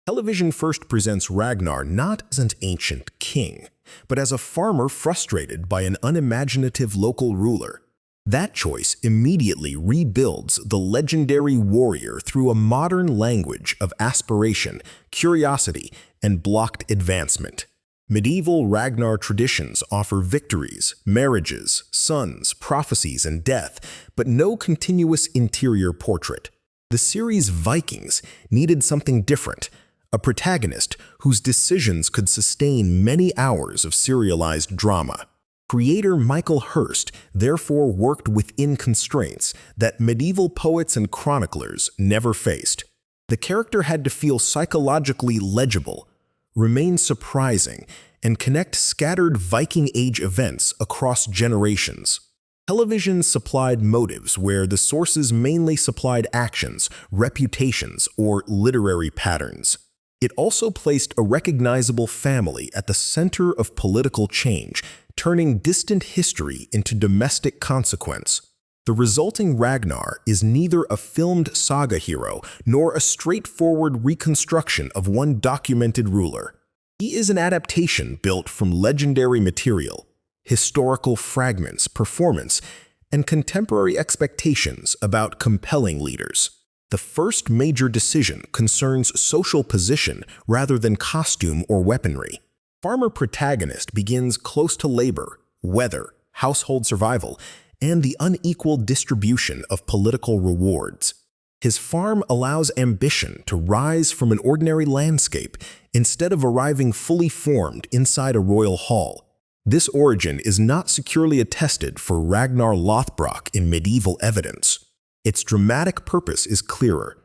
Television first presents Ragnar not as an ancient king, but as a farmer frustrated by an unimaginative local ruler. That choice immediately rebuilds the legendary warrior through a modern language of aspiration, curiosity, and blocked advancement. Medieval Ragnar traditions offer victories, marriages, sons, prophecies, and death, but no continuous interior portrait. The series Vikings needed something different, a protagonist whose decisions could sustain many hours of serialized drama. Creator Michael Hirst therefore worked within constraints that medieval poets and chroniclers never faced. The character had to feel psychologically legible, remain surprising, and connect scattered Viking Age events across generations. Television supplied motives where the sources mainly supplied actions, reputations, or literary patterns. It also placed a recognizable family at the center of political change, turning distant history into domestic consequence. The resulting Ragnar is neither a filmed saga hero nor a straightforward reconstruction of one documented ruler. He is an adaptation built from legendary material, historical fragments, performance, and contemporary expectations about compelling leaders. The first major decision concerns social position rather than costume or weaponry. Farmer protagonist begins close to labor, weather, household survival, and the unequal distribution of political rewards. His farm allows ambition to rise from an ordinary landscape instead of arriving fully formed inside a royal hall. This origin is not securely attested for Ragnar Lothbrok in medieval evidence. Its dramatic purpose is clearer.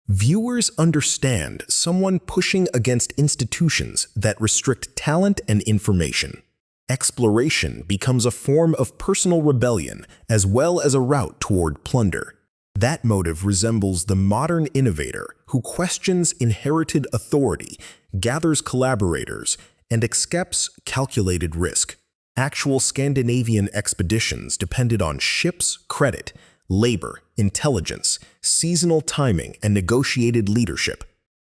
Viewers understand someone pushing against institutions that restrict talent and information. Exploration becomes a form of personal rebellion as well as a route toward plunder. That motive resembles the modern innovator who questions inherited authority, gathers collaborators, and accepts calculated risk. Actual Scandinavian expeditions depended on ships, credit, labor, intelligence, seasonal timing, and negotiated leadership.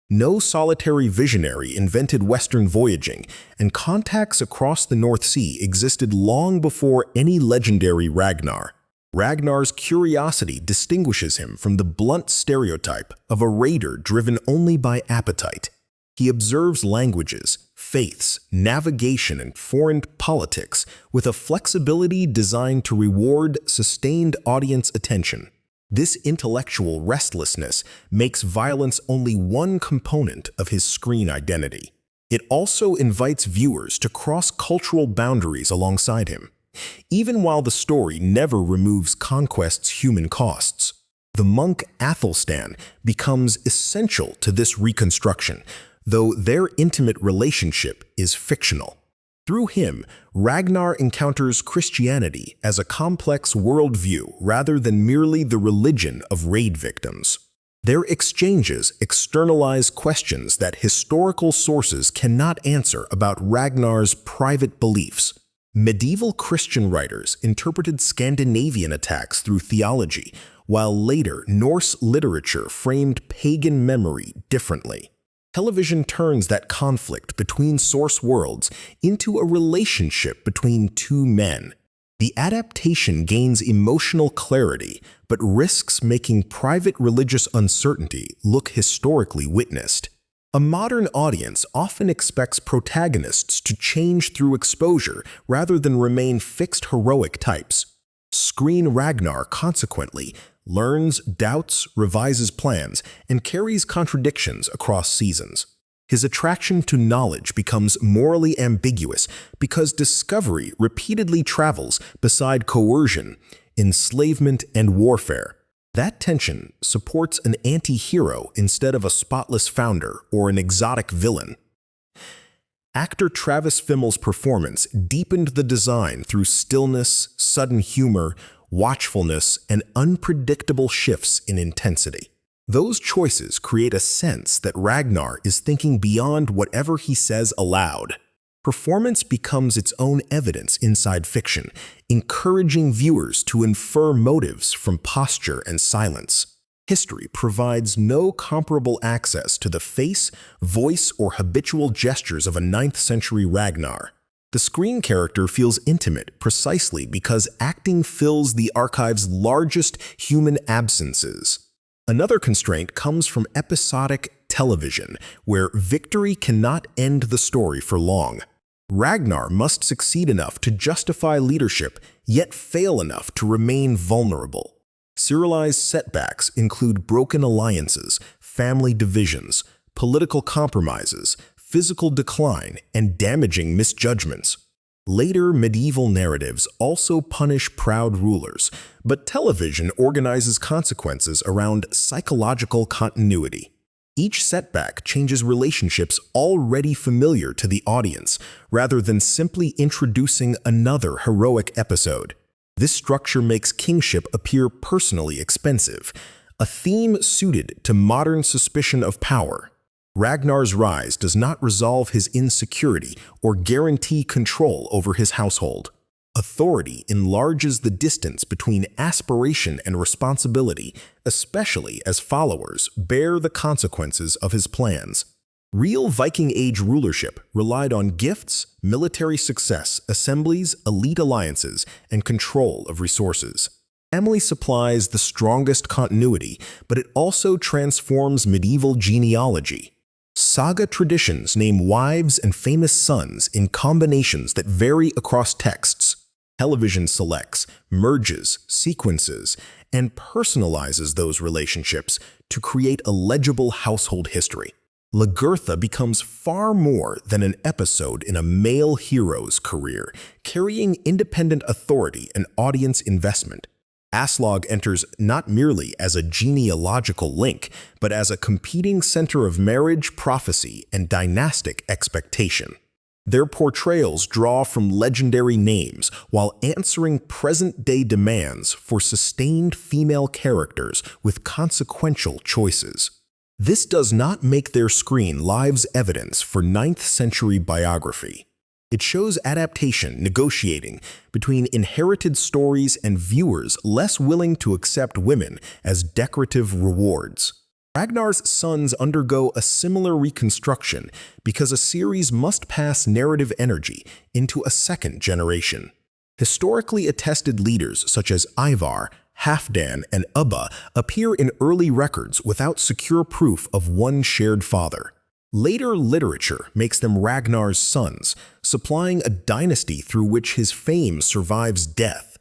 No solitary visionary invented Western voyaging, and contacts across the North Sea existed long before any legendary Ragnar. Ragnar's curiosity distinguishes him from the blunt stereotype of a raider driven only by appetite. He observes languages, faiths, navigation, and foreign politics with a flexibility designed to reward sustained audience attention. This intellectual restlessness makes violence only one component of his screen identity. It also invites viewers to cross cultural boundaries alongside him, even while the story never removes conquest's human costs. The monk Athelstan becomes essential to this reconstruction, though their intimate relationship is fictional. Through him, Ragnar encounters Christianity as a complex worldview rather than merely the religion of raid victims. Their exchanges externalize questions that historical sources cannot answer about Ragnar's private beliefs. Medieval Christian writers interpreted Scandinavian attacks through theology, while later Norse literature framed pagan memory differently. Television turns that conflict between source worlds into a relationship between two men. The adaptation gains emotional clarity, but risks making private religious uncertainty look historically witnessed. A modern audience often expects protagonists to change through exposure rather than remain fixed heroic types. Screen Ragnar, consequently, learns, doubts, revises plans, and carries contradictions across seasons. His attraction to knowledge becomes morally ambiguous because discovery repeatedly travels beside coercion, enslavement, and warfare. That tension supports an anti-hero instead of a spotless founder or an exotic villain. Actor Travis Fimmel's performance deepened the design through stillness, sudden humor, watchfulness, and unpredictable shifts in intensity. Those choices create a sense that Ragnar is thinking beyond whatever he says aloud. Performance becomes its own evidence inside fiction, encouraging viewers to infer motives from posture and silence. History provides no comparable access to the face, voice, or habitual gestures of a 9th century Ragnar. The screen character feels intimate precisely because acting fills the archive's largest human absences. Another constraint comes from episodic television, where victory cannot end the story for long. Ragnar must succeed enough to justify leadership, yet fail enough to remain vulnerable. Serialized setbacks include broken alliances, family divisions, political compromises, physical decline, and damaging misjudgments. Later medieval narratives also punish proud rulers, but television organizes consequences around psychological continuity. Each setback changes relationships already familiar to the audience, rather than simply introducing another heroic episode. This structure makes kingship appear personally expensive, a theme suited to modern suspicion of power. Ragnar's rise does not resolve his insecurity or guarantee control over his household. Authority enlarges the distance between aspiration and responsibility, especially as followers bear the consequences of his plans. Real Viking Age rulership relied on gifts, military success, assemblies, elite alliances, and control of resources. Family supplies the strongest continuity, but it also transforms medieval genealogy. Saga traditions name wives and famous sons in combinations that vary across texts. Television selects, merges, sequences, and personalizes those relationships to create a legible household history. Lagertha becomes far more than an episode in a male hero's career, carrying independent authority and audience investment. Aslog enters not merely as a genealogical link, but as a competing center of marriage, prophecy, and dynastic expectation. Their portrayals draw from legendary names while answering present-day demands for sustained female characters with consequential choices. This does not make their screen lives evidence for 9th century biography. It shows adaptation negotiating between inherited stories and viewers less willing to accept women as decorative rewards. Ragnar's sons undergo a similar reconstruction because a series must pass narrative energy into a second generation. Historically attested leaders such as Ivar, Halfdan, and Ubba appear in early records without secure proof of one shared father. Later literature makes them Ragnar's sons, supplying a dynasty through which his fame survives death.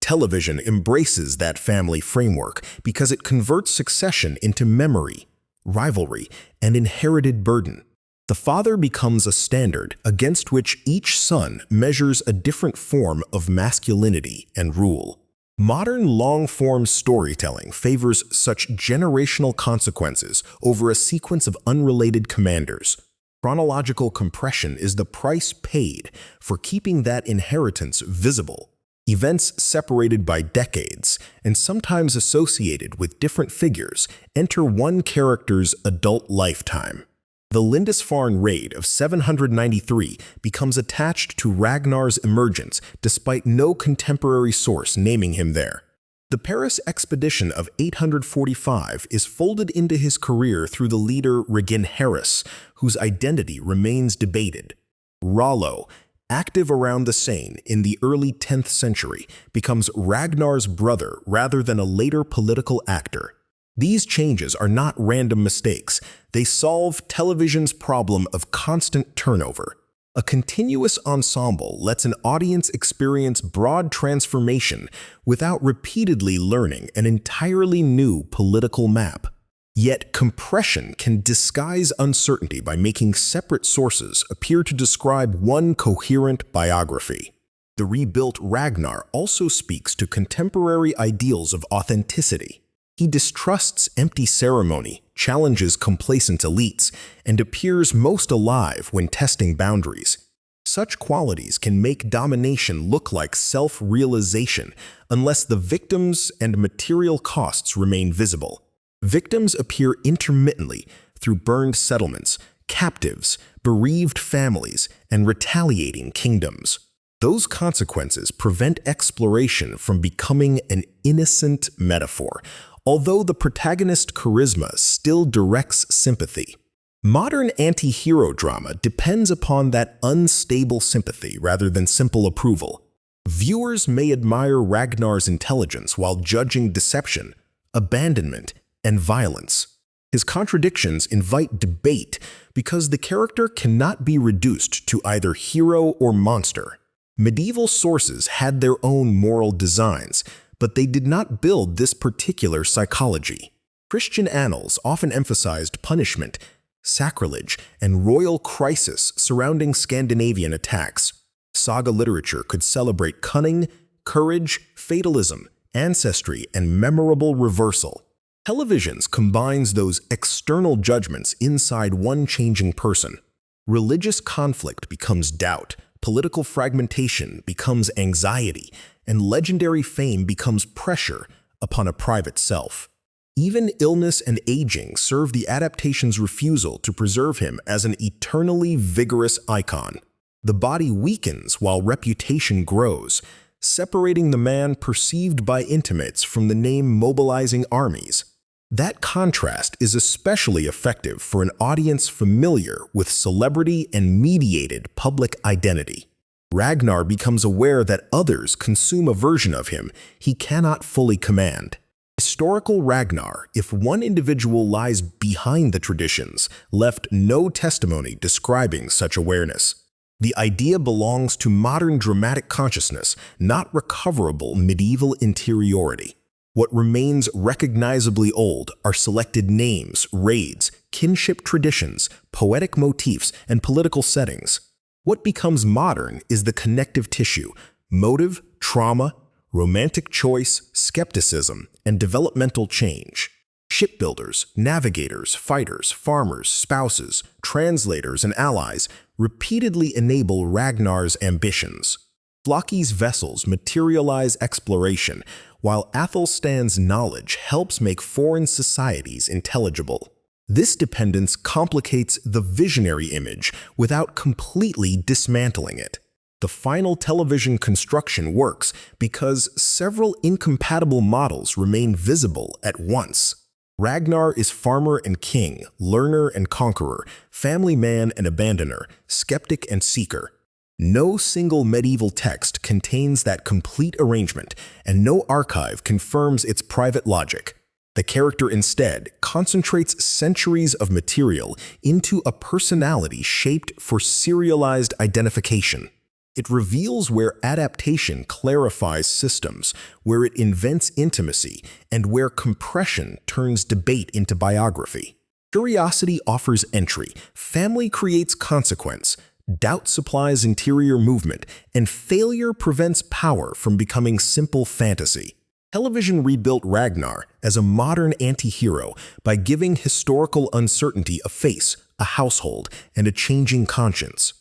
Television embraces that family framework because it converts succession into memory, rivalry, and inherited burden. The father becomes a standard against which each son measures a different form of masculinity and rule. Modern long-form storytelling favors such generational consequences over a sequence of unrelated commanders. Chronological compression is the price paid for keeping that inheritance visible. Events separated by decades, and sometimes associated with different figures, enter one character's adult lifetime. The Lindisfarne raid of 793 becomes attached to Ragnar's emergence despite no contemporary source naming him there. The Paris expedition of 845 is folded into his career through the leader Ragnar, whose identity remains debated. Rollo, active around the Seine in the early 10th century, becomes Ragnar's brother rather than a later political actor. These changes are not random mistakes. They solve television's problem of constant turnover. A continuous ensemble lets an audience experience broad transformation without repeatedly learning an entirely new political map. Yet compression can disguise uncertainty by making separate sources appear to describe one coherent biography. The rebuilt Ragnar also speaks to contemporary ideals of authenticity. He distrusts empty ceremony, challenges complacent elites, and appears most alive when testing boundaries. Such qualities can make domination look like self-realization unless the victims and material costs remain visible. Victims appear intermittently through burned settlements, captives, bereaved families, and retaliating kingdoms. Those consequences prevent exploration from becoming an innocent metaphor, although the protagonist's charisma still directs sympathy. Modern anti-hero drama depends upon that unstable sympathy rather than simple approval. Viewers may admire Ragnar's intelligence while judging deception, abandonment, and violence. His contradictions invite debate because the character cannot be reduced to either hero or monster. Medieval sources had their own moral designs, but they did not build this particular psychology. Christian annals often emphasized punishment, sacrilege, and royal crisis surrounding Scandinavian attacks. Saga literature could celebrate cunning, courage, fatalism, ancestry, and memorable reversal. Television combines those external judgments inside one changing person. Religious conflict becomes doubt, political fragmentation becomes anxiety, and legendary fame becomes pressure upon a private self. Even illness and aging serve the adaptation's refusal to preserve him as an eternally vigorous icon. The body weakens while reputation grows, separating the man perceived by intimates from the name mobilizing armies. That contrast is especially effective for an audience familiar with celebrity and mediated public identity. Ragnar becomes aware that others consume a version of him he cannot fully command. Historical Ragnar, if one individual lies behind the traditions, left no testimony describing such awareness. The idea belongs to modern dramatic consciousness, not recoverable medieval interiority. What remains recognizably old are selected names, raids, kinship traditions, poetic motifs, and political settings. What becomes modern is the connective tissue, motive, trauma, romantic choice, skepticism, and developmental change. Shipbuilders, navigators, fighters, farmers, spouses, translators, and allies repeatedly enable Ragnar's ambitions. Floki's vessels materialize exploration, while Athelstan's knowledge helps make foreign societies intelligible. This dependence complicates the visionary image without completely dismantling it. The final television construction works because several incompatible models remain visible at once. Ragnar is farmer and king, learner and conqueror, family man and abandoner, skeptic and seeker. No single medieval text contains that complete arrangement, and no archive confirms its private logic. The character instead concentrates centuries of material into a personality shaped for serialized identification. It reveals where adaptation clarifies systems, where it invents intimacy, and where compression turns debate into biography. Curiosity offers entry, family creates consequence, doubt supplies interior movement, and failure prevents power from becoming simple fantasy. Television rebuilt Ragnar as a modern anti-hero by giving historical uncertainty a face, a household, and a changing conscience.